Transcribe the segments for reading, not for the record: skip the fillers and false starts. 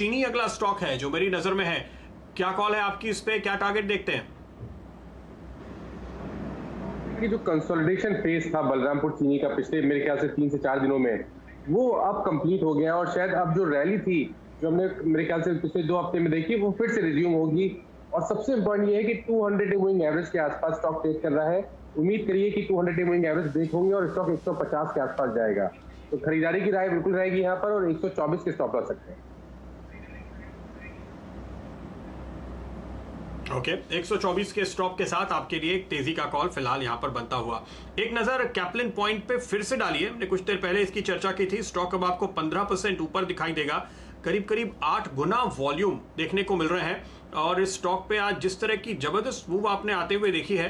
चीनी अगला स्टॉक है जो मेरी नजर में है। क्या कॉल है आपकी इस पे, क्या टारगेट देखते हैं? कि जो कंसोलिडेशन फेज था बलरामपुर चीनी का पिछले मेरे ख्याल से 3 से 4 दिनों में, वो अब कंप्लीट हो गया और शायद अब जो रैली थी जो हमने मेरे ख्याल से पिछले 2 हफ्ते में देखी, वो फिर से रिज्यूम होगी। और सबसे इम्पोर्टेंट ये है कि 200 डे मूविंग एवरेज के आसपास स्टॉक ट्रेड कर रहा है। उम्मीद करिए कि 200 डे मूविंग एवरेज ब्रेक होंगे और स्टॉक 150 के आसपास जाएगा। तो खरीदारी की राय बिल्कुल रहेगी यहाँ पर, और 124 के स्टॉप लगा सकते हैं। ओके, 124 के स्टॉप के साथ आपके लिए एक तेजी का कॉल फिलहाल यहां पर बनता हुआ। एक नजर कैप्लिन पॉइंट पे फिर से डालिए, हमने कुछ देर पहले इसकी चर्चा की थी। स्टॉक अब आपको 15% ऊपर दिखाई देगा, करीब करीब 8 गुना वॉल्यूम देखने को मिल रहे हैं। और इस स्टॉक पे आज जिस तरह की जबरदस्त मूव आपने आते हुए देखी है,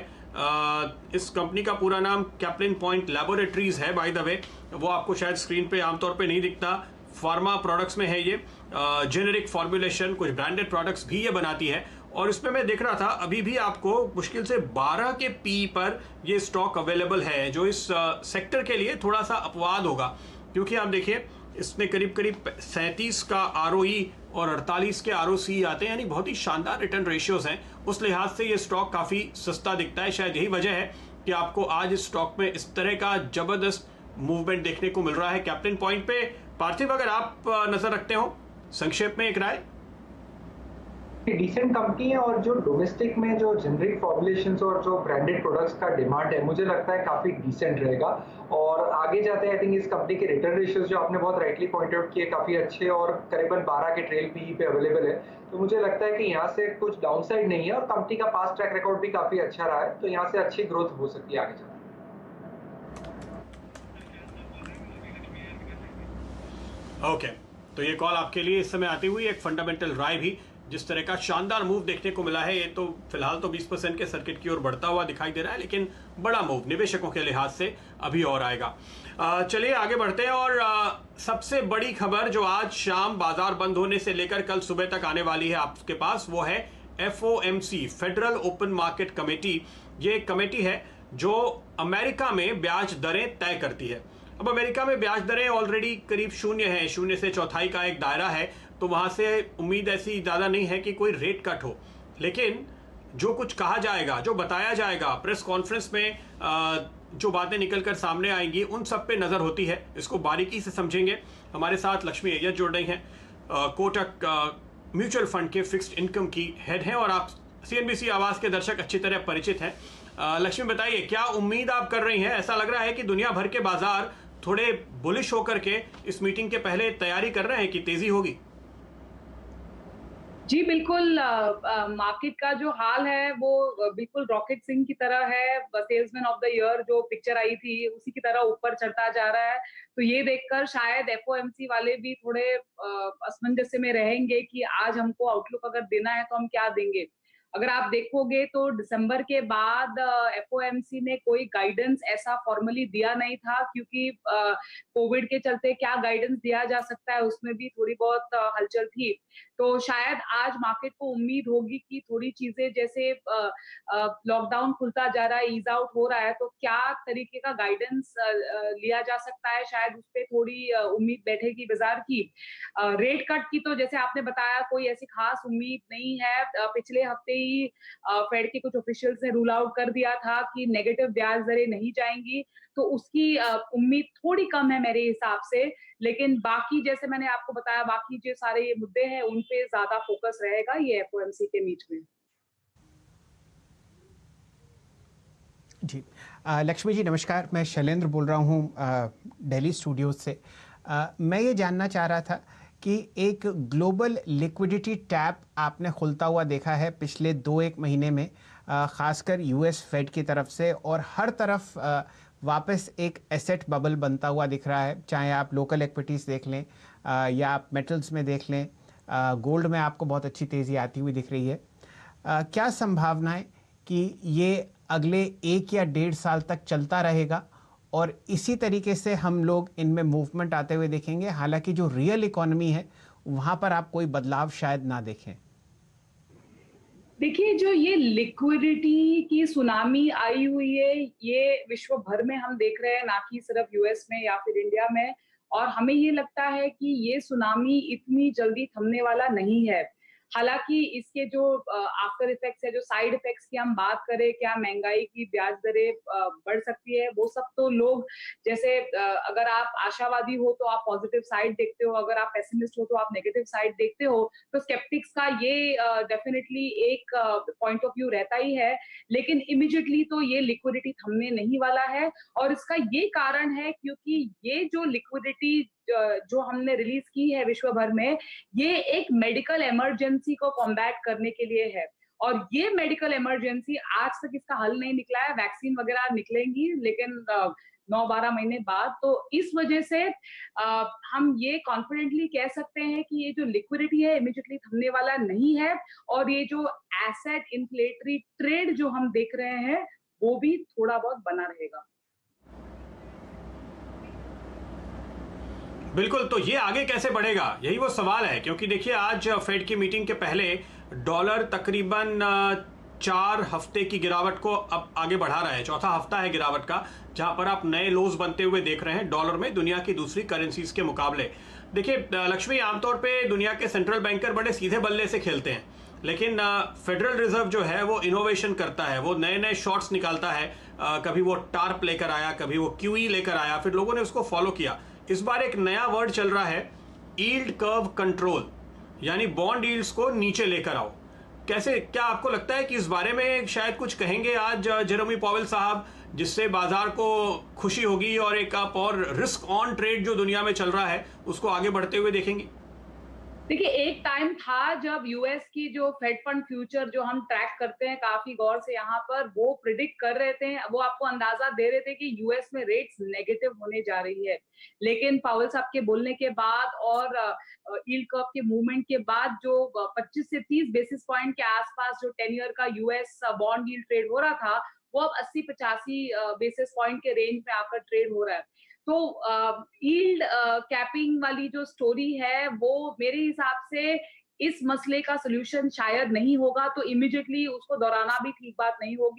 इस कंपनी का पूरा नाम कैप्लिन पॉइंट लैबोरेटरीज है बाय द वे, वो आपको शायद स्क्रीन पे आमतौर पे नहीं दिखता। फार्मा प्रोडक्ट्स में है ये, जेनेरिक फॉर्मुलेशन, कुछ ब्रांडेड प्रोडक्ट्स भी ये बनाती है। और इसमें मैं देख रहा था अभी भी आपको मुश्किल से 12 के पी पर ये स्टॉक अवेलेबल है, जो इस सेक्टर के लिए थोड़ा सा अपवाद होगा, क्योंकि आप देखिए इसमें करीब करीब 37 का आरओई और 48 के आरओसी आते हैं, यानी बहुत ही शानदार रिटर्न रेशियोज हैं। उस लिहाज से ये स्टॉक काफी सस्ता दिखता है। शायद यही वजह है कि आपको आज इस स्टॉक में इस तरह का जबरदस्त मूवमेंट देखने को मिल रहा है कैप्लिन पॉइंट पे। पार्थिव, अगर आप नजर रखते हो, संक्षेप में एक राय। डिसेंट कंपनी है, और जो डोमेस्टिक में जो जेनरिक फॉर्मुलेशंस और जो ब्रांडेड प्रोडक्ट्स का डिमांड है, मुझे लगता है काफी डिसेंट रहेगा। और आगे जाते हैं आई थिंक इस कंपनी के रिटर्न रेशियोज जो आपने बहुत राइटली पॉइंट आउट किए, काफी अच्छे और करीबन 12 के ट्रेल पीई पे अवेलेबल है। तो मुझे लगता है कि यहाँ से कुछ डाउनसाइड नहीं है, और कंपनी का पास्ट ट्रैक रिकॉर्ड भी काफी अच्छा रहा है, तो यहाँ से अच्छी ग्रोथ हो सकती है आगे जाकर। ओके, तो ये कॉल आपके लिए इस समय आती हुई एक फंडामेंटल राय भी। जिस तरह का शानदार मूव देखने को मिला है, ये तो फिलहाल तो 20% के सर्किट की ओर बढ़ता हुआ दिखाई दे रहा है, लेकिन बड़ा मूव निवेशकों के लिहाज से अभी और आएगा। चलिए आगे बढ़ते हैं, और सबसे बड़ी खबर जो आज शाम बाजार बंद होने से लेकर कल सुबह तक आने वाली है आपके पास, वो है FOMC, federal open market committee. ये एक कमेटी है जो अमेरिका में ब्याज दरें तय करती है। अब अमेरिका में ब्याज दरें ऑलरेडी करीब शून्य है, शून्य से चौथाई का एक दायरा है, तो वहां से उम्मीद ऐसी ज्यादा नहीं है कि कोई रेट कट हो। लेकिन जो कुछ कहा जाएगा, जो बताया जाएगा प्रेस कॉन्फ्रेंस में, जो बातें निकलकर सामने आएंगी, उन सब पे नजर होती है। इसको बारीकी से समझेंगे। हमारे साथ लक्ष्मी अय्यर जुड़ रही हैं, कोटक म्यूचुअल फंड के फिक्स्ड इनकम की हेड हैं, और आप CNBC आवाज के दर्शक अच्छी तरह परिचित हैं। लक्ष्मी, बताइए क्या उम्मीद आप कर रही हैं? ऐसा लग रहा है कि दुनिया भर के बाजार थोड़े बुलिश होकर के इस मीटिंग के पहले तैयारी कर रहे हैं कि तेजी होगी। जी बिल्कुल, मार्केट का जो हाल है वो बिल्कुल रॉकेट सिंह की तरह है। सेल्समैन ऑफ द ईयर जो पिक्चर आई थी उसी की तरह ऊपर चढ़ता जा रहा है। तो ये देखकर शायद FOMC वाले भी थोड़े असमंजस में रहेंगे कि आज हमको आउटलुक अगर देना है तो हम क्या देंगे। अगर आप देखोगे तो दिसंबर के बाद FOMC ने कोई गाइडेंस ऐसा फॉर्मली दिया नहीं था, क्योंकि कोविड के चलते क्या गाइडेंस दिया जा सकता है उसमें भी थोड़ी बहुत हलचल थी। तो शायद आज मार्केट को उम्मीद होगी कि थोड़ी चीजें, जैसे लॉकडाउन खुलता जा रहा है, ईज आउट हो रहा है, तो क्या तरीके का गाइडेंस लिया जा सकता है, शायद उस पर थोड़ी उम्मीद बैठेगी बाजार की। रेट कट की तो जैसे आपने बताया कोई ऐसी खास उम्मीद नहीं है। पिछले हफ्ते ही फेड के कुछ ऑफिशियल्स ने रूल आउट कर दिया था कि नेगेटिव ब्याज दरें नहीं जाएंगी, तो उसकी उम्मीद थोड़ी कम है मेरे हिसाब से। लेकिन बाकी जैसे मैंने आपको बताया, बाकी जो सारे ये मुद्दे हैं उन पे ज्यादा फोकस रहेगा ये FOMC के मीट में। जी, लक्ष्मी जी नमस्कार, मैं शैलेंद्र बोल रहा हूँ दिल्ली स्टूडियोज से। मैं ये जानना चाह रहा था कि एक ग्लोबल लिक्विडिटी टैप आपने खुलता हुआ देखा है पिछले 2-1 महीने में, ख़ासकर US फेड की तरफ से, और हर तरफ वापस एक एसेट बबल बनता हुआ दिख रहा है। चाहे आप लोकल इक्विटीज़ देख लें या आप मेटल्स में देख लें, गोल्ड में आपको बहुत अच्छी तेज़ी आती हुई दिख रही है। क्या संभावनाएं कि ये अगले 1 या 1.5 साल तक चलता रहेगा और इसी तरीके से हम लोग इनमें मूवमेंट आते हुए देखेंगे, हालांकि जो रियल इकोनॉमी है वहाँ पर आप कोई बदलाव शायद ना देखें? देखिए, जो ये लिक्विडिटी की सुनामी आई हुई है, ये विश्व भर में हम देख रहे हैं, ना कि सिर्फ US में या फिर इंडिया में। और हमें ये लगता है कि ये सुनामी इतनी जल्दी थमने वाला नहीं है। हालाँकि इसके जो आफ्टर इफेक्ट्स है, जो साइड इफेक्ट्स की हम बात करें, क्या महँगाई की ब्याज दरें बढ़ सकती है, वो सब तो लोग जैसे अगर आप आशावादी हो तो आप पॉजिटिव साइड देखते हो, अगर आप पेसिमिस्ट हो तो आप नेगेटिव साइड देखते हो, तो स्केप्टिक्स का ये डेफिनिटली एक पॉइंट ऑफ व्यू रहता ही है। लेकिन इमीडिएटली तो ये लिक्विडिटी थमने नहीं वाला है और इसका ये कारण है क्योंकि ये जो लिक्विडिटी जो हमने रिलीज की है विश्व भर में, ये एक मेडिकल इमरजेंसी को कॉम्बैट करने के लिए है। और ये मेडिकल इमरजेंसी आज तक इसका हल नहीं निकला है, वैक्सीन वगैरह निकलेंगी लेकिन 9-12 महीने बाद। तो इस वजह से हम ये कॉन्फिडेंटली कह सकते हैं कि ये जो लिक्विडिटी है इमीडिएटली थमने वाला नहीं है और ये जो एसेट इन्फ्लेटरी ट्रेड जो हम देख रहे हैं, वो भी थोड़ा बहुत बना रहेगा। बिल्कुल, तो ये आगे कैसे बढ़ेगा, यही वो सवाल है। क्योंकि देखिए, आज फेड की मीटिंग के पहले डॉलर तकरीबन 4 हफ्ते की गिरावट को अब आगे बढ़ा रहा है। चौथा हफ्ता है गिरावट का, जहां पर आप नए लोज बनते हुए देख रहे हैं डॉलर में दुनिया की दूसरी करेंसीज के मुकाबले। देखिए लक्ष्मी, आमतौर पे दुनिया के सेंट्रल बैंकर बड़े सीधे बल्ले से खेलते हैं, लेकिन फेडरल रिजर्व जो है वो इनोवेशन करता है, वो नए नए शॉट्स निकालता है। कभी वो टार्प लेकर आया, कभी वो क्यूई लेकर आया, फिर लोगों ने उसको फॉलो किया। इस बार एक नया वर्ड चल रहा है, यील्ड कर्व कंट्रोल, यानी बॉन्ड यील्ड्स को नीचे लेकर आओ। कैसे, क्या आपको लगता है कि इस बारे में शायद कुछ कहेंगे आज जेरोमी पॉवेल साहब, जिससे बाजार को खुशी होगी और एक आप और रिस्क ऑन ट्रेड जो दुनिया में चल रहा है उसको आगे बढ़ते हुए देखेंगे? देखिए, एक टाइम था जब यूएस की जो फेड फंड फ्यूचर जो हम ट्रैक करते हैं काफी गौर से यहाँ पर, वो प्रिडिक्ट कर रहे थे, वो आपको अंदाजा दे रहे थे कि यूएस में रेट्स नेगेटिव होने जा रही है। लेकिन पावेल साहब के बोलने के बाद और यील्ड कर्व के मूवमेंट के बाद जो 25 से 30 बेसिस पॉइंट के आसपास जो 10 ईयर का यूएस बॉन्ड यील्ड ट्रेड हो रहा था, वो अब 80-85 बेसिस पॉइंट के रेंज में आकर ट्रेड हो रहा है। तो यील्ड कैपिंग वाली जो स्टोरी है, वो मेरे हिसाब से इस मसले का सॉल्यूशन शायद नहीं होगा, तो इमीडिएटली उसको दोहराना भी ठीक बात नहीं होगी।